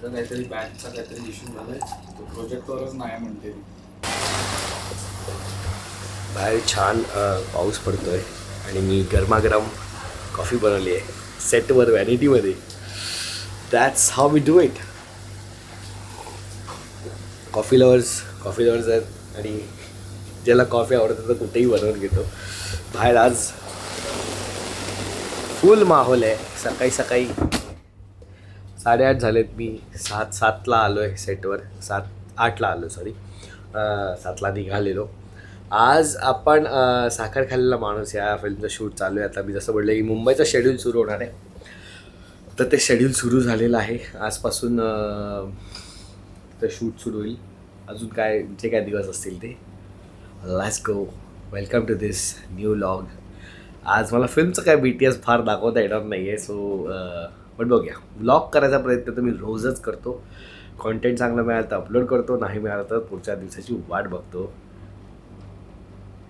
तर काहीतरी बॅगचा काहीतरी इश्यू झालाय, तो प्रोजेक्टवरच नाही म्हणते. बाहेर छान पाऊस पडतोय आणि मी गरमागरम कॉफी बनवली आहे सेटवर व्हॅनिटीमध्ये. That's how we do it. Coffee lovers आहेत आणि ज्याला कॉफी आवडतं तर कुठेही बनवून घेतो. बाहेर आज फुल माहोल आहे. सकाळी 8:30 झालेत. मी 7:00ला आलो आहे सेटवर. 8:00ला आलो, सॉरी 7:00ला निघालेलो. आज आपण साखर खाल्लेला माणूस या फिल्मचं शूट चालू आहे. आता मी जसं म्हटलं की मुंबईचं शेड्यूल सुरू होणार आहे, तर ते शेड्यूल सुरू झालेलं आहे. आजपासून ते शूट सुरू होईल. अजून काय जे काय दिवस असतील ते. Let's go. Welcome to this new vlog. आज मला फिल्मचं काय BTS फार दाखवता येणार नाही आहे, सो पण बघूया. व्लॉग करायचा प्रयत्न तर मी रोजच करतो. कॉन्टेंट चांगलं मिळालं तर अपलोड करतो, नाही मिळालं तर पुढच्या दिवसाची वाट बघतो.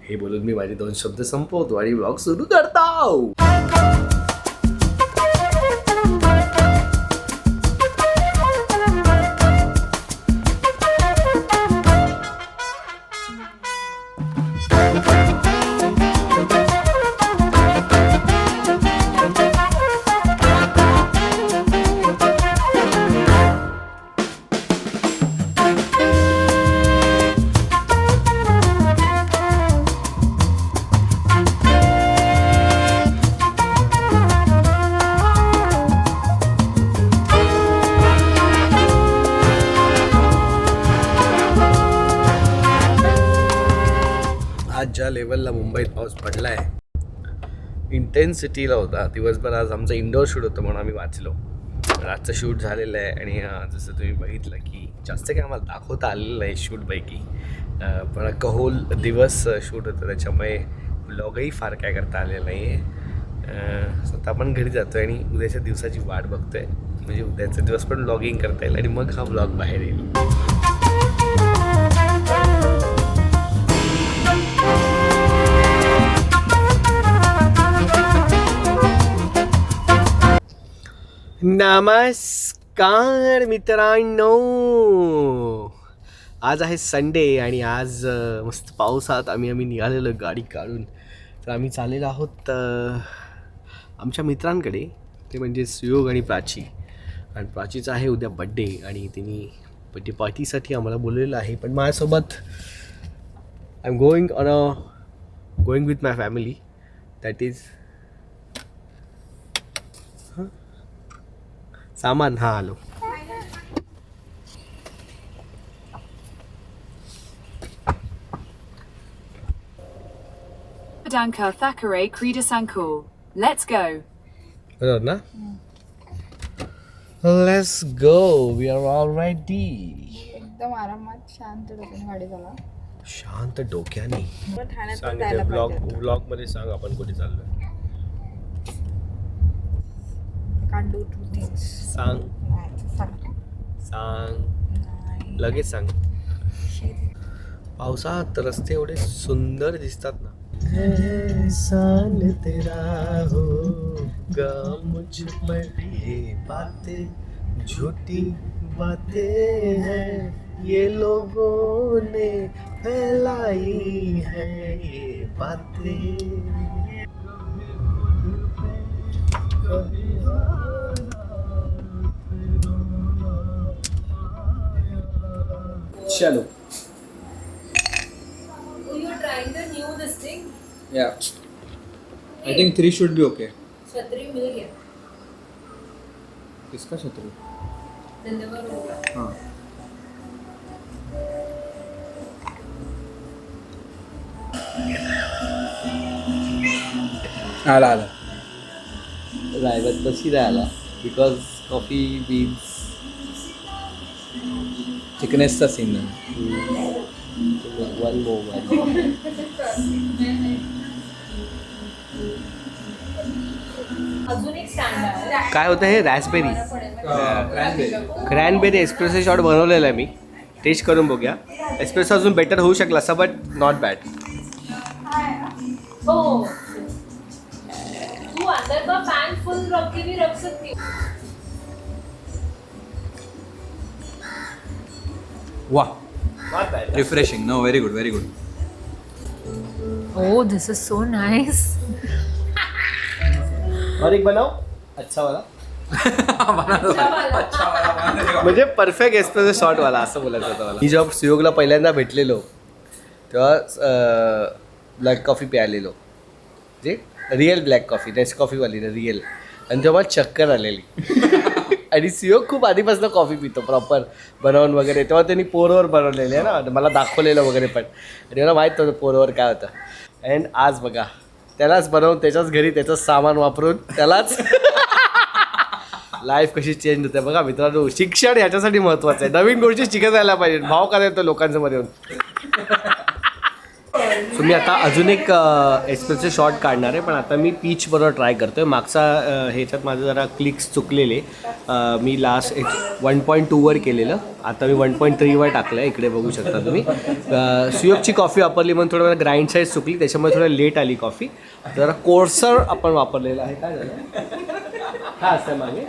हे बोलून मी माझे 2 शब्द संपवतो आणि व्लॉग सुरू करतो. आज ज्या लेवलला मुंबईत पाऊस पडला आहे, इंटेन्सिटीला होता दिवसभर. आज आमचं इंडोर शूट होतं म्हणून आम्ही वाचलो. रातचं शूट झालेलं आहे आणि जसं तुम्ही बघितलं की जास्त काही आम्हाला दाखवता आलेलं नाही शूटपैकी, पण होल दिवस शूट होतं, त्याच्यामुळे व्लॉगही फार काय करता आलेलं नाही आहे. स्वतः आपण घरी जातो आणि उद्याच्या दिवसाची वाट बघतो आहे, म्हणजे उद्याचा दिवस पण व्लॉगिंग करता येईल आणि मग हा व्लॉग बाहेर येईल. नमस्कार मित्रांनो. आज आहे संडे आणि आज मस्त पावसात आम्ही निघालेलो गाडी काढून. तर आम्ही चाललेलो आहोत आमच्या मित्रांकडे, ते म्हणजे सुयोग आणि प्राची. आणि प्राचीचा आहे उद्या बड्डे आणि तिने बड्डे पार्टीसाठी आम्हाला बोललेलं आहे. पण माझ्यासोबत I am going with my family. That is सामान. हां, आलो. Danka Thackeray Krida Sankul. Let's go. बरोबर ना? Let's go. We are all ready. एकदम आरामात शांत डोक्याने गाडी झाला. शांत डोक्याने. ठाण्यात सांग जायला पाहिजे. ब्लॉग मध्ये सांग आपण कुठे चाललोय. Can't do 2 things. सांग नाही. लगेच सांग. पावसात रस्ते एवढे सुंदर दिसतात ना. एहसान तेरा होगा मुझ पर ये बातें झूठी बातें हैं ये लोगों ने फैलाई है ये बातें. चलो. You are trying the new this thing? Yeah, I think 3 should be okay. छतरी मिल गया. किसका छत्री? डिलीवर हो गया. हाँ. आला रायगड कशी राहिला बिकॉज कॉफी बीन्स थिकनेसचा सीन. One more. अजून एक स्टँड आहे. काय होतं हे रॅसबेरी क्रॅनबेरी एस्प्रेसो शॉट बनवलेलं आहे मी. टेस्ट करून बघूया. एस्प्रेसो अजून बेटर होऊ शकला असं, बट नॉट बॅड. हो, तू अंदर का फैन फुल रख के भी रख सकती हो. वाह refreshing no very good very good. Oh, this is so nice. और एक बनाओ अच्छा वाला. म्हणजे परफेक्ट एस्प्रेसो शॉट वाला असं बोलायचं होतं मला. मी जेव्हा सुयोगला पहिल्यांदा भेटलेलो तेव्हा ब्लॅक कॉफी प्यायलेलो जे रिअल ब्लॅक कॉफी नेसकॉफीवाली ना रिअल. आणि तेव्हा मला चक्कर आलेली आणि सुयोग खूप आधीपासून कॉफी पितो प्रॉपर बनवून वगैरे. तेव्हा त्यांनी पोरवर बनवलेले आहे ना मला दाखवलेलं वगैरे पण. आणि मला माहीत नव्हतं पोरवर काय होतं. अँड आज बघा त्यालाच बनवून त्याच्याच घरी त्याचंच सामान वापरून त्यालाच लाईफ कशी चेंज होते बघा मित्रांनो. शिक्षण ह्याच्यासाठी महत्त्वाचं आहे. नवीन गोष्टी शिकत जायला पाहिजे. भाव का येतो लोकांच्या मध्ये येऊन. सो मी आता अजून एक एस्प्रेसो शॉट काढणार आहे पण आता मी पीच बरोबर ट्राय करतो आहे. मागचा ह्याच्यात माझं जरा क्लिक्स चुकलेले. मी लास्ट 1.2वर केलेलं आता मी 1.3वर टाकलं आहे. इकडे बघू शकता तुम्ही. सुयोगची कॉफी वापरली म्हणून थोडं मला ग्राइंड साईज चुकली त्याच्यामुळे थोडं लेट आली कॉफी. जरा कोर्सर आपण वापरलेलं आहे. काय झालं काय असतं मागे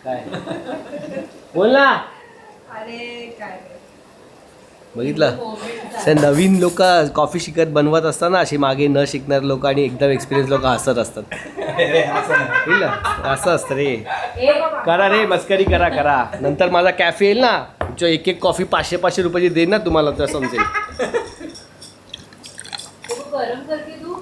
काय बोल ना. बघितलं सर नवीन लोक कॉफी शिकत बनवत असताना अशी मागे न शिकणार लोक आणि एकदम एक्सपिरियन्स लोक हसत असतात. असं असतं रे. करा रे मस्करी करा करा. नंतर माझा कॅफे येईल ना जो एक एक कॉफी 500-500 रुपयाची देईन ना तुम्हाला तर समजेल. गरम करके तू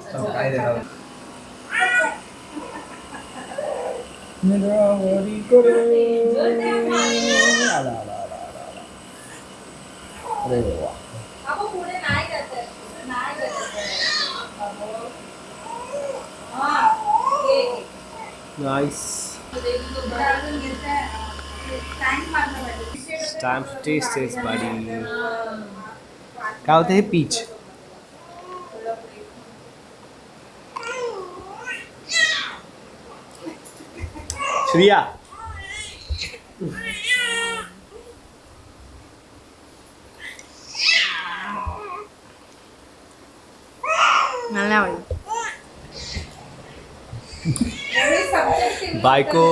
आपण पुढे नाही जात नाही नाईस स्टॅम्प टेस्ट बाडी. काय होतं हे पीच श्रिया मला आवडलं. बायको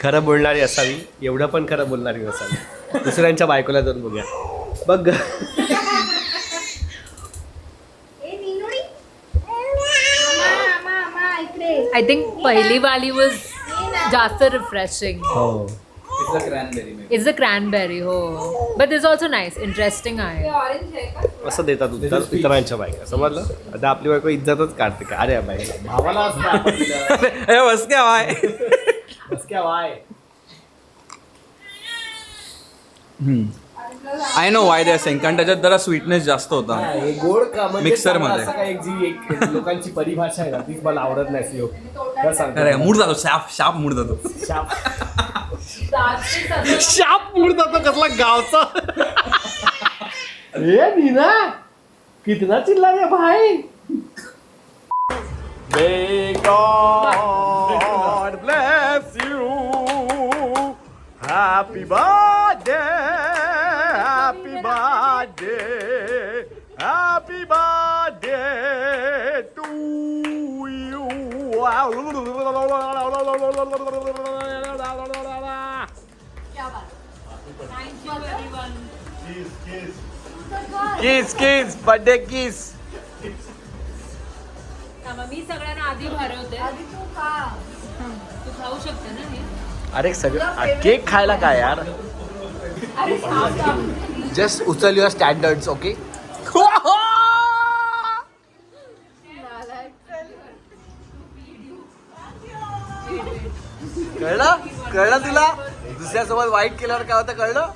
खरं बोलणारी असावी एवढं पण खरं बोलणारी नसावी. दुसऱ्यांच्या बायकोला जाऊन बघूया बघ. आय थिंक पहिली वाली वॉज जास्त रिफ्रेशिंग. हो इट्स अ क्रॅनबेरी हो but it's also nice interesting आहे. ऑरेंज आहे का असं देतात उत्तर इतरांच्या बायका समजलं. आता आपली बायको इज्जतच काढते का. अरे बाई भावाला असतं आपण दिलं. बस क्या वाय बस क्या वाय. आय नो वाय दे सेंग कारण त्याच्यात जरा स्वीटनेस जास्त होता. हे गोड का म्हणजे Mixer चांगलं मध्ये. असं काय एक जी एक लोकांची परिभाषा आहे ना तीच मला आवडत नाही. सुयोग काय सांगतो अरे मूड जातो शाप मूड जातो. शाप शाप मूड जातो कसला गावचा. ए नीना कितना चिल्ला रे भाई. May God bless you. Happy birthday, happy birthday, happy birthday to you. Kiss, kiss, birthday kiss. मी सगळ्यांना आधी भरवते. आधी तू खा. तू खाऊ शकते ना हे. अरे सगळं केक खायला काय यार. जस्ट उचल युअर स्टँडर्ड्स ओके. कळलं कळलं तुला दुसऱ्यासोबत वाईट केल्यावर काय होतं कळलं.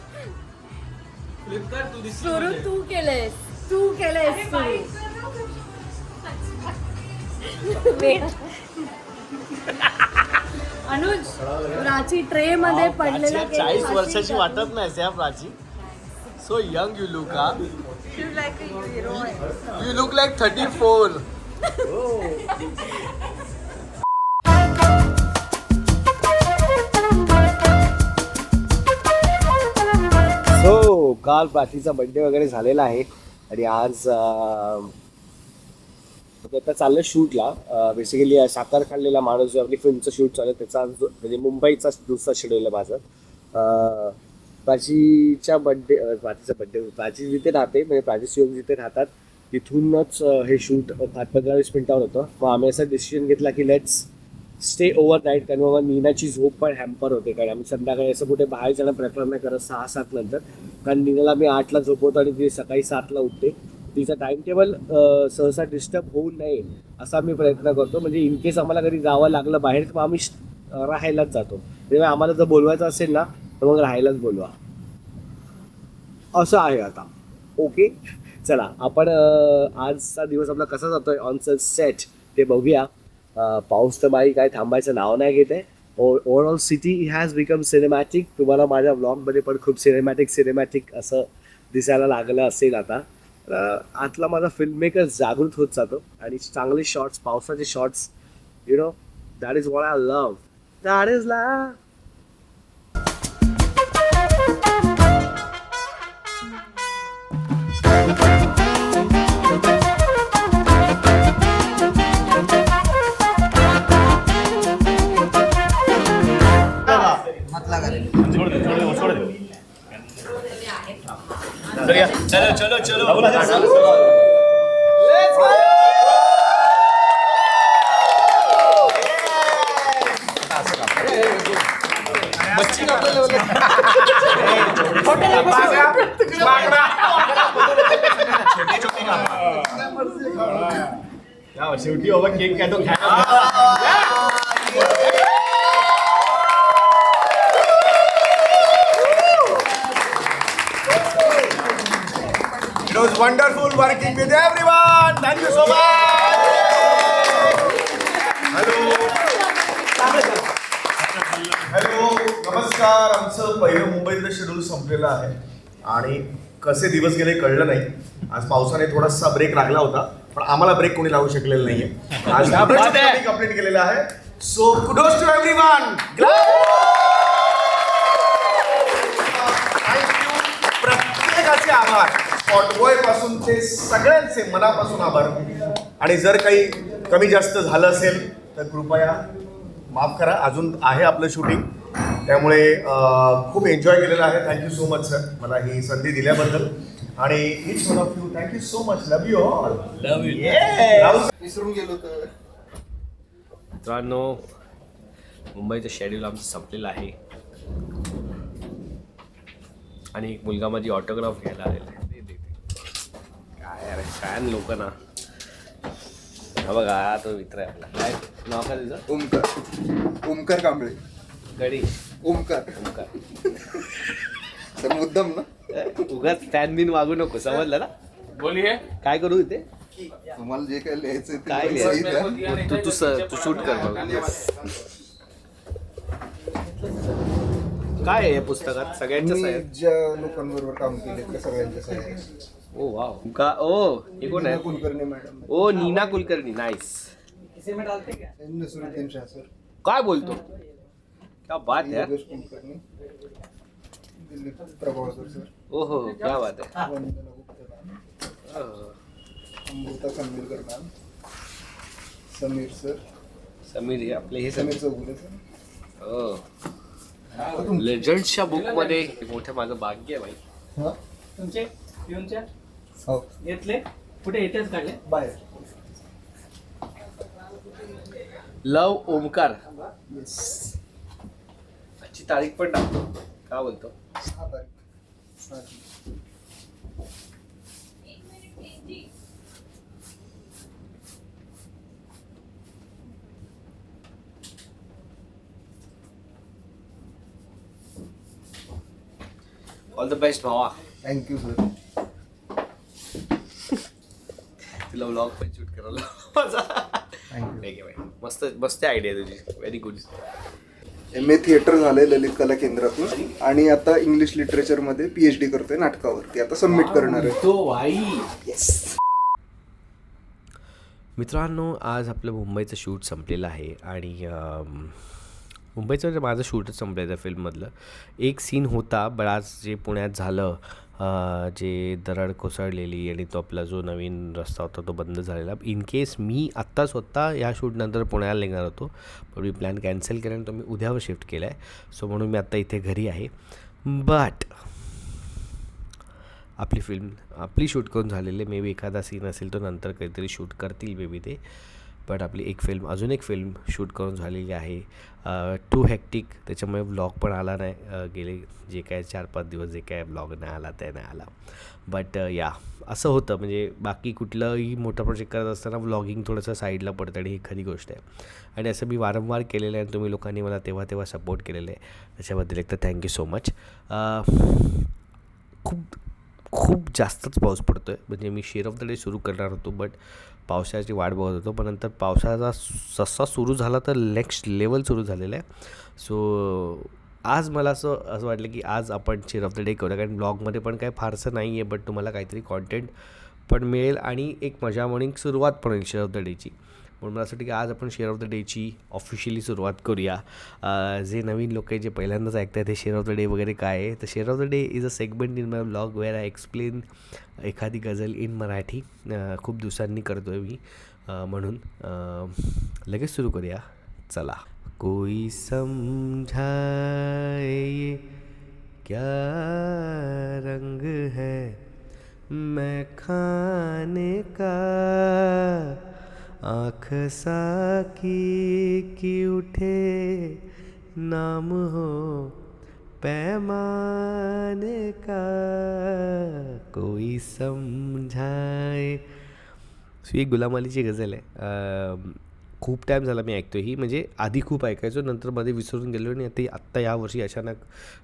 सुरू तू केलेस अनुज प्राची ट्रे मध्ये पडलेला 40 वर्षाची वाटत नाही त्या Prachi. So young you look. हा यू लुक लाईक 34. सो काल प्राचीचा बर्थडे वगैरे झालेला आहे आणि आज आता चाललं शूटला. बेसिकली साखर खाल्लेला माणूस जो आपली फिल्मचं शूट चालू आहे त्याचा म्हणजे मुंबईचा दुसरा शेड्यूल आहे माझं. प्राचीचा प्राची जिथे राहते म्हणजे प्राची शिवम जिथे राहतात तिथूनच हे शूट 15-20 मिनिटावर होतं. मग आम्ही असा डिसिजन घेतला की लेट्स स्टे ओव्हर नाईट, कारण मग नीनाची झोप पण हॅम्पर होते, कारण आम्ही संध्याकाळी असं कुठे बाहेर जाणं प्रेफर नाही करत 6-7 नंतर, कारण नीनाला मी 8ला झोपवतो आणि ती सकाळी 7ला उठते. तिचा टाइम टेबल सहसा डिस्टर्ब होऊ नये असा मी प्रयत्न करतो. म्हणजे इन केस आम्हाला कधी जावं लागलं बाहेर तर मग आम्ही राहायलाच जातो. तेव्हा आम्हाला जर बोलवायचं असेल ना तर मग राहायलाच बोलवा, असं आहे आता. ओके, चला आपण आजचा दिवस आपला कसा जातोय ऑन सेट ते बघूया. पाऊस तर बाई काय थांबायचं नाव नाही घेत आहे. Overall city has become cinematic. तुम्हाला माझ्या ब्लॉगमध्ये पण खूप सिनेमॅटिक असं दिसायला लागलं असेल आता. आतला माझा फिल्म मेकर जागृत होत जातो आणि चांगले शॉट्स, पावसाचे shots, you know, that is what I love. That is love. शेवटी बाबा केक काय तो It was wonderful working with everyone. Thank you so much. Hello, नमस्कार. आमचं पहिलं मुंबईतलं शेड्यूल संपलेलं आहे आणि कसे दिवस गेले कळलं नाही. आज पावसाने थोडासा ब्रेक लागला होता, पण आम्हाला ब्रेक कोणी लावू शकलेलं नाहीये. आज कंप्लीट केलेलं आहे. So kudos to everyone. Thank you. प्रत्येकाचे आभार. स्पॉटबॉय पासून ते सगळ्यांचे मनापासून आभार. आणि जर काही कमी जास्त झालं असेल तर कृपया माफ करा. अजून आहे आपलं शूटिंग, त्यामुळे खूप एन्जॉय केलेलं आहे. थँक्यू सो मच सर, मला ही संधी दिल्याबद्दल. आणि it's one of you. Thank you so much. Love you all. Love you. विसरून गेलो तर. मित्रांनो, मुंबईचं शेड्यूल आमचं संपलेलं आहे आणि एक मुलगा माझी ऑटोग्राफ घ्यायला आलेला आहे. काय अरे फॅन लोक ना. हा बघा, तो मित्र आहे आपला. काय नाव काय तुझं? ओमकार कांबळे. गडी ओमकार तर मुद्दाम ना. उगाच फॅन बिन वागू नको, समजलं ना. बोलिये. काय करू इथे? तुम्हाला जे काय लिहायचं काय लिहायचं? तू शूट कर बघ. काय आहे या पुस्तकात? सगळ्यांच्याच आहे. ज्या लोकांबरोबर काम केले त्या सगळ्यांच्याच आहे. Oh wow. का ओ हे कोण आहे? Kulkarni madam. Oh Neena Kulkarni. Nice. Naseeruddin Shah sir. काय बोलतो? क्या बात है. योगेश कुलकर्णी. दिलीप प्रभावसर सर. ओहो, क्या बात है. Vandana Gupta ma'am. Amruta Khanvilkar ma'am. Sameer sir. Sameer हे आपले हे समीर चौगुले सर. लेजंड्सच्या बुक मध्ये मोठं माझं भाग्य आहे भाई. हा तुमचे पिऊनच्या हो येतले कुठे येतेच काढले बाहेर. लव ओमकार. आजची तारीख पण टाकतो. काय बोलतो? 6 तारीख. ऑल द बेस्ट भावा. Thank you sir. तुला व्लॉग पण शूट करायला. मस्त मस्त आयडिया तुझी. Very good. MA थिएटर झालंय ललित कला केंद्रातून आणि आता इंग्लिश लिटरेचरमध्ये PhD करतोय नाटकावरती. आता सबमिट करणार आहे. तो भाई. मित्रांनो, आज आपलं मुंबईचं शूट संपलेलं आहे आणि मुंबईचं माझं शूटच संपलेलं फिल्ममधलं. एक सीन होता, पण आज जे पुण्यात झालं जे दरड कोसळलेली आणि तो आपला जो नवीन रस्ता होता तो बंद झालेला. इन केस मी आत्ता स्वतः या शूटनंतर पुण्याला निघणार होतो, पण मी प्लॅन कॅन्सल केला आणि तो मी उद्यावर शिफ्ट केला आहे. सो म्हणून मी आत्ता इथे घरी आहे. बट आपली शूट करून झालेले, मे बी एखादा सीन असेल तो नंतर काहीतरी शूट करतील मे बी ते. बट आपली अजून एक फिल्म शूट करून झालेली आहे. टू हेक्टिक, त्याच्यामुळे व्लॉग पण आला नाही. गेले जे काय 4-5 दिवस जे काय व्लॉग नाही आला ते नाही आला. बट या असं होतं, म्हणजे बाकी कुठलंही मोठा प्रोजेक्ट करत असताना व्लॉगिंग थोडंसं साईडला पडतं आणि ही खरी गोष्ट आहे. आणि असं मी वारंवार केलेलं आहे आणि तुम्ही लोकांनी मला तेव्हा सपोर्ट केलेलं आहे, त्याच्याबद्दल एक तर थँक्यू सो मच. खूप जास्तच पाऊस पडतो आहे. म्हणजे मी शेअर ऑफ द डे सुरू करणार होतो, बट पावसाची वाट बघत होतो, पण नंतर पावसाचा ससा सुरू झाला तर नेक्स्ट लेवल सुरू झालेलं आहे. सो आज मला असं वाटलं की आज आपण शेअर ऑफ द डे करूया, कारण ब्लॉगमध्ये पण काय फारसं नाही आहे, बट तुम्हाला काहीतरी कॉन्टेंट पण मिळेल आणि एक मजा म्हणून सुरुवात पण होईल शेअर ऑफ द डेची. म्हणून मला असं वाटतं की आज आपण शेअर ऑफ द डेची ऑफिशियली सुरुवात करूया. जे नवीन लोक आहे जे पहिल्यांदाच ऐकतात ते शेअर ऑफ द डे वगैरे काय आहे, तर share of the day is a segment in my blog wear I explain एखादी गझल इन मराठी. खूप दिवसांनी करतो आहे मी, म्हणून लगेच सुरू करूया. चला. कोई समझाए ये क्या रंग है मैं खाने का, आँख साकी की उठे नाम हो पैमाने का, कोई समझाए. ही गुलाम अलीची गझल आहे. खूप टाईम झाला मी ऐकतो ही, म्हणजे आधी खूप ऐकायचो, नंतर मध्ये विसरून गेलो आणि आत्ता यावर्षी अचानक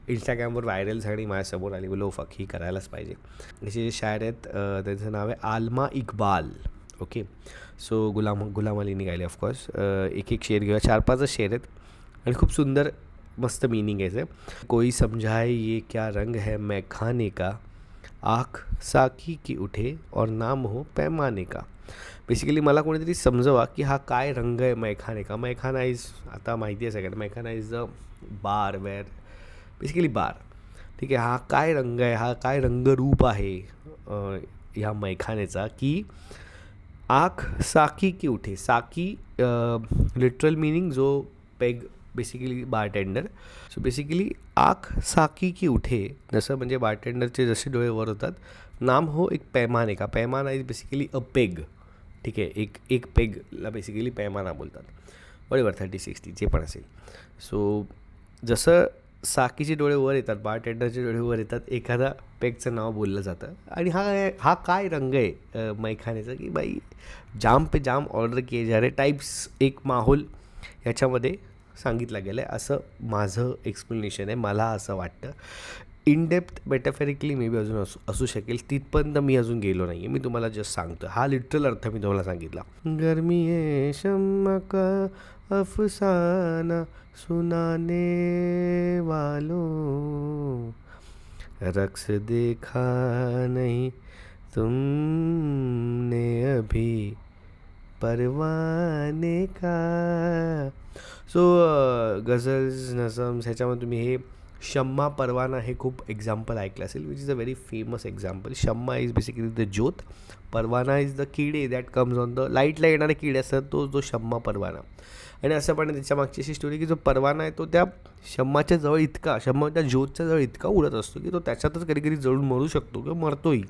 इंस्टाग्रामवर व्हायरल झाली, माझ्यासमोर आली. बोलो फक ही करायलाच पाहिजे. याचे जे शायर आहेत त्यांचं नाव आहे आलमा इक्बाल. ओके. सो गुलाम अलीने गायले ऑफकोर्स. एक शेर घेऊया, 4-5 शेर आहेत आणि खूप सुंदर मस्त मीनिंग आहे. कोई समझाए ये क्या रंग है मैं खाने का, आँख साकी की उठे और नाम हो पैमाने का. बेसिकली मला कोणीतरी समजवा की हा काय रंग आहे मैखाने का. मैखाना इज, आता माहिती आहे सगळ्यांना, मैखाना is a bar where basically bar. ठीक आहे. हा काय रंग आहे, हा काय रंगरूप आहे ह्या मैखानेचा, की आँख साकी की उठे. साकी लिटरल मिनिंग जो peg, basically bartender. So basically आँख साकी की उठे, जसं म्हणजे बारटेंडरचे जसे डोळे वर होतात. नाम हो एक पैमाने का. पैमाना इज बेसिकली अ पेग. ठीक आहे. एक पेगला बेसिकली पैमाना बोलतात. बरोबर, 30-60 जे पण असेल. सो जसं साकीचे डोळे वर येतात, बारटेंडरचे डोळे वर येतात, एखादा पेगचं नाव बोललं जातं. आणि हा काय रंग आहे मैखानेचा, की बाई जाम पे जाम ऑर्डर किए जा रहे टाईप्स एक माहोल ह्याच्यामध्ये सांगितलं गेलं आहे, असं माझं एक्सप्लेनेशन आहे. मला असं वाटतं. इन डेप्थ मेटाफेरिकली मे बी अजून असू शकेल, तिथपर्यंत मी अजून गेलो नाही आहे. मी तुम्हाला जस्ट सांगतो, हा लिटरल अर्थ मी तुम्हाला सांगितला. गर्मी है शम्मा का अफसाना सुनाने वालों, रक्स देखा नहीं तुमने अभी परवाने का. सो गझल्स, नजम्स ह्याच्यामध्ये तुम्ही हे शम्मा परवाना हे खूप एक्झाम्पल ऐकलं असेल, which is a very famous example. शम्मा इज बेसिकली द ज्योत, परवाना इज द किडे दॅट कम्स ऑन द लाईटला येणारे किडे असतात, तो शम्मा परवाना. आणि असं पण त्याच्या मागची अशी स्टोरी की जो परवाना आहे तो त्या शम्माच्या जवळ इतका, त्या ज्योतच्या जवळ इतका उडत असतो की तो त्याच्यातच कधी कधी जळून मरू शकतो किंवा मरतोही.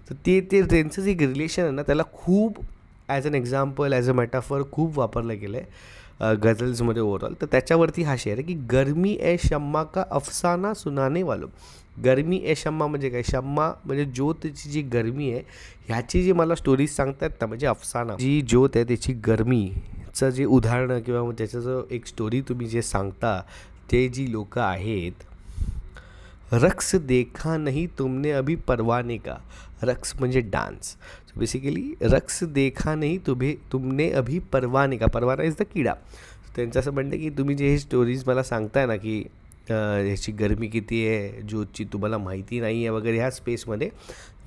तर ते त्यांचं जे रिलेशन आहे ना, त्याला खूप as an example, as a metaphor खूप वापरलं गेलं आहे गझल्समध्ये ओव्हरऑल. तर त्याच्यावरती हा शेअर आहे की गर्मी ए शम्मा का अफसाना सुनाने वालो. गर्मी ए शम्मा म्हणजे काय, शम्मा म्हणजे ज्योतची जी गरमी आहे ह्याची जी मला स्टोरीज सांगतात ना, म्हणजे अफसाना जी ज्योत आहे त्याची गरमीचं जे उदाहरणं किंवा त्याचं जो एक स्टोरी तुम्ही जे सांगता ते जी लोकं आहेत. रक्स देखा नहीं तुमने अभी परवाने का. रक्स म्हणजे डान्स. सो बेसिकली रक्स देखा नहीं तुमने अभी परवाने का. परवाना इज द किडा. त्यांचं असं म्हणतं की तुम्ही जे हे स्टोरीज मला सांगताय ना की ह्याची गरमी किती आहे ज्योतची तुम्हाला माहिती नाही आहे वगैरे, ह्या स्पेसमध्ये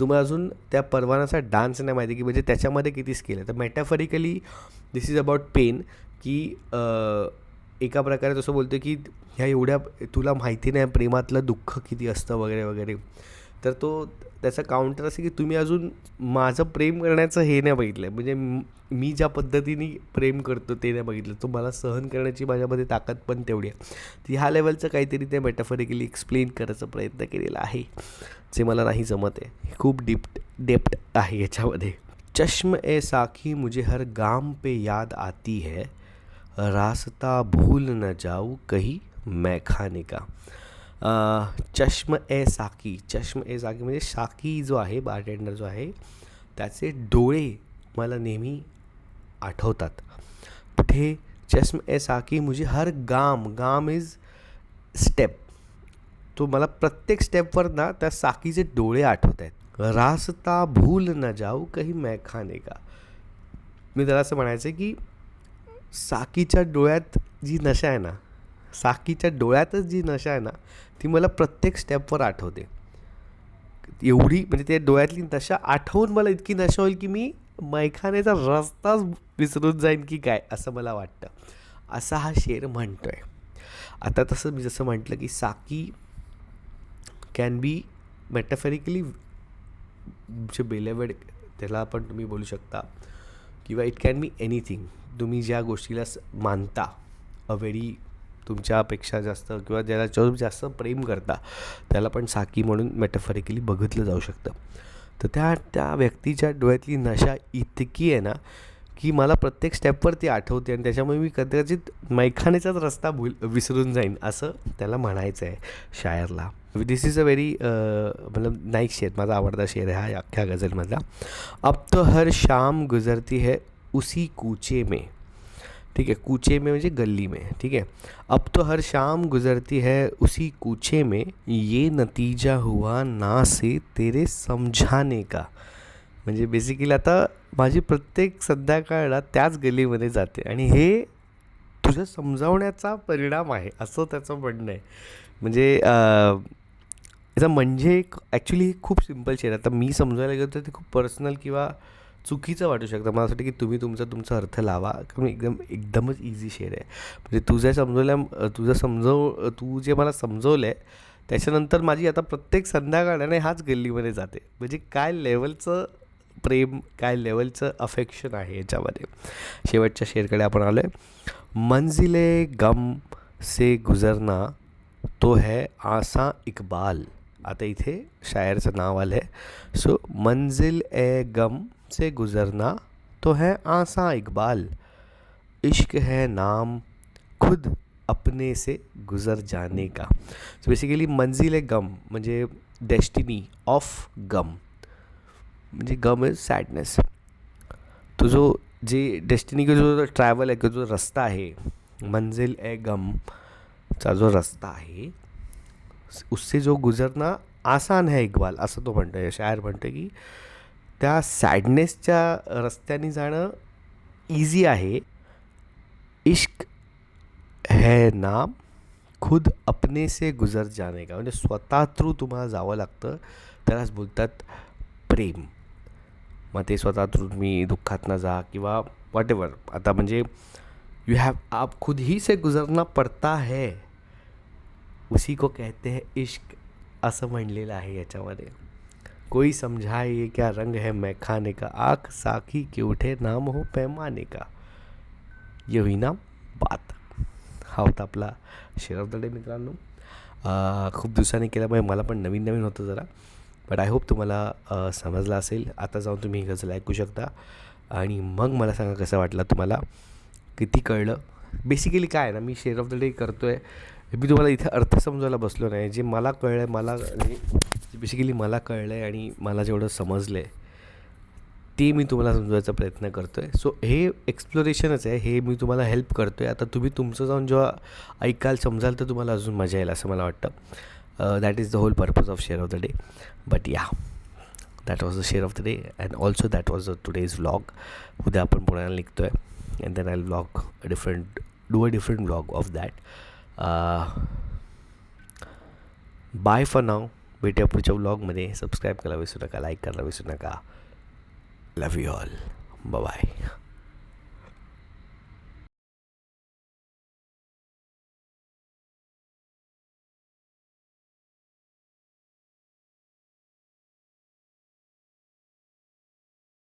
तुम्हाला अजून त्या परवानाचा डान्स नाही माहिती की म्हणजे त्याच्यामध्ये किती स्केल आहे. तर metaphorically this is about pen, की एका प्रकारे तसं बोलतो की ह्या एवढ्या तुला माहिती नाही प्रेमातलं दुःख किती असतं वगैरे वगैरे. तर तो त्याचा काउंटर असे की तुम्ही अजून माझं प्रेम करण्याचं हे नाही बघितलं, म्हणजे मी ज्या पद्धतीने प्रेम करतो ते नाही बघितलं. तो मला सहन करण्याची माझ्यामध्ये ताकद पण तेवढी आहे. ती ह्या लेवलचं काहीतरी ते मेटाफरिकली एक्सप्लेन करायचा प्रयत्न केलेला आहे, जे मला नाही जमत आहे. खूप डेप्थ आहे याच्यामध्ये. चश्म ए साकी मुझे हर गाम पे याद आती है, रास्ता भूल न जाऊँ कहीं मैं खाने का. चष्म ए साकी म्हणजे साकी जो आहे, बारटेंडर जो आहे, त्याचे डोळे मला नेहमी आठवतात. कुठे? चष्म ए साकी मुझे हर गाम इज स्टेप. तो मला प्रत्येक स्टेपवर ना त्या साकीचे डोळे आठवत आहेत. रास्ता भूल न जाऊ कहीं मैं खाने का. मी त्याला असं म्हणायचं की साकीच्या डोळ्यात जी नशा आहे ना, साकीच्या डोळ्यातच जी नशा आहे ना, ती मला प्रत्येक स्टेपवर आठवते. एवढी म्हणजे त्या डोळ्यातली नशा आठवून मला इतकी नशा होईल की मी मैखानेचा रस्ताच विसरून जाईन की काय, असं मला वाटतं. असा हा शेर म्हणतो आहे. आता तसं मी जसं म्हटलं की साकी कॅन बी मेटाफरिकली जे बेलेवेड, त्याला पण तुम्ही बोलू शकता, किंवा इट कॅन बी एनिथिंग. तुम्ही ज्या गोष्टीला मानता, व्हेरी तुमच्यापेक्षा जास्त किंवा ज्याला जास्त प्रेम करता, त्याला पण साकी म्हणून मेटाफरिकली बघितलं जाऊ शकतं. तर त्या व्यक्तीच्या डोळ्यातली नशा इतकी आहे ना की मला प्रत्येक स्टेपवर ती आठवते, आणि त्याच्यामुळे मी कदाचित मैखानेचाच रस्ता विसरून जाईन, असं त्याला म्हणायचं आहे शायरला. दिस इज अ व्हेरी मतलब नाईस शेर, माझा आवडता शेर आहे हा अख्ख्या गझलमधला. अब तो हर शाम गुजरती है उसी कूचे में. ठीक है, कूचे में म्हणजे गल्ली में. ठीक है, अब तो हर शाम गुजरती है उसी कूचे में, ये नतीजा हुआ ना से तेरे समझाने का. म्हणजे बेसिकली आता माझी प्रत्येक संध्याकाळला त्याच गल्लीमध्ये जाते आणि हे तुझं समजावण्याचा परिणाम आहे, असं त्याचं म्हणणं आहे. म्हणजे याचं म्हणजे ॲक्च्युली खूप सिम्पल शेर. आता मी समजायला गेलो तर ते खूप पर्सनल किंवा चुकीचं वाटू शकतं. मला असं वाटतं की तुम्ही तुमचा अर्थ लावा, कारण एकदमच इझी शेर आहे. म्हणजे तू जे मला समजवलं आहे त्याच्यानंतर माझी आता प्रत्येक संध्याकाळाने हाच गल्लीमध्ये जाते. म्हणजे काय लेवलचं प्रेम, काय लेवलचं अफेक्शन आहे याच्यामध्ये. शेवटच्या शेरकडे आपण आलो आहे. मंजिले गम से गुजरना तो है आसा इकबाल. आता इथे शायरचं नाव आलं आहे. सो मंजिल ए गम से गुजरना तो है आसा इकबाल, इश्क है नाम खुद अपने से गुजर जाने का. सो बेसिकली मंजिल ए गम म्हणजे डेस्टिनी ऑफ गम, म्हणजे गम इज सॅडनेस. तो जे डेस्टिनी का जो ट्रॅव्हल आहे किंवा जो रस्ता आहे, मंजिल ए गमचा जो रस्ता आहे, उससे जो गुजरना आसान है इकबाल, असं तो म्हणतो आहे. शायर म्हणतो की त्या सॅडनेसच्या रस्त्याने जाणं इझी आहे. इश्क है नाम खुद अपने से गुजर जाने का, म्हणजे स्वतः थ्रू तुम्हाला जावं लागतं, त्यालाच बोलतात प्रेम. मग ते स्वतः थ्रू तुम्ही दुःखात न जा किंवा वॉट एव्हर. आता म्हणजे यू हैव आप खुद ही से गुजरना पड़ता है, उसी को कहते हैं इश्क, असं म्हणलेलं आहे याच्यामध्ये. कोई समझाए ये क्या रंग है मैखाने का, आँख साकी के उठे नाम हो पैमाने का. ये हुई ना बात. हा होता आपला शेर ऑफ द डे मित्रांनो. खूप दिवसांनी केल्यामुळे मला पण नवीन होतं जरा, बट आय होप तुम्हाला समजलं असेल. आता जाऊन तुम्ही ही गझल ऐकू शकता आणि मग मला सांगा कसं वाटलं तुम्हाला, किती कळलं. बेसिकली काय आहे ना, मी शेर ऑफ द डे करतो आहे, मी तुम्हाला इथे अर्थ समजायला बसलो नाही. जे मला कळलं आहे, बेसिकली मला कळलं आहे आणि मला जेवढं समजलं आहे ते मी तुम्हाला समजवायचा प्रयत्न करतो आहे. सो हे एक्सप्लोरेशनच आहे, हे मी तुम्हाला हेल्प करतो आहे. आता तुम्ही तुमचं जाऊन जेव्हा ऐकाल समजाल तर तुम्हाला अजून मजा येईल असं मला वाटतं. That is the whole purpose of share of the day. But yeah, that was the share of the day and also that was the today's vlog. उद्या आपण पुण्याला निघतो आहे and then I vlog do a different vlog of that. Bye for now. भेटूया पुढच्या व्लॉगमध्ये. Subscribe करायला विसरू नका, लाईक करायला विसरू नका. लव यू ऑल. बाय.